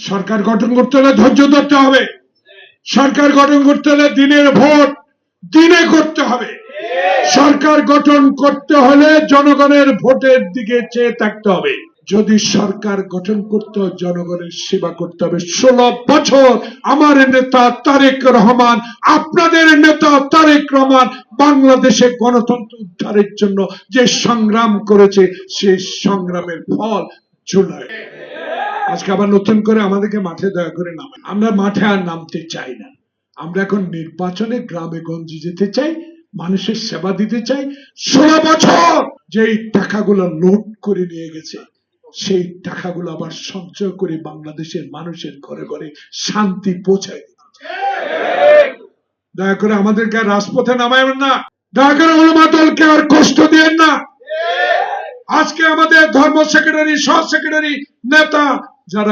সরকার গঠন করতে হলে ধৈর্য ধরতে হবে। সরকার গঠন করতে হলে দিনের ভোট দিনে করতে হবে। সরকার গঠন করতে হলে জনগণের ভোটের দিকে চেয়ে থাকতে হবে। যদি সরকার গঠন করতে হয় জনগণের সেবা করতে হবে। 16 বছর আমার নেতা তারেক রহমান, আপনাদের নেতা তারেক রহমান বাংলাদেশে গণতন্ত্র উদ্ধারের জন্য যে সংগ্রাম করেছে সেই সংগ্রামের ফল জুলাই। আজকে আবার নতুন করে আমাদেরকে মাঠে দয়া করে নামে। আমরা মাঠে আর নামতে চাই না। আমরা এখন নির্বাচনে গ্রামে গঞ্জে যেতে চাই, মানুষের সেবা দিতে চাই। 16 বছর যেই টাকাগুলো লুট করে নিয়ে গেছে সেই টাকাগুলো আবার সঞ্চয় করে বাংলাদেশের মানুষের ঘরে ঘরে শান্তি পৌঁছায় দিতে চাই। দয়া করে আমাদেরকে রাজপথে নামাবেন না। দয়া করে ওলামা দলকে আর কষ্ট দিয়েন না। আজকে আমাদের ধর্ম সেক্রেটারি, সহ সেক্রেটারি, নেতা যারা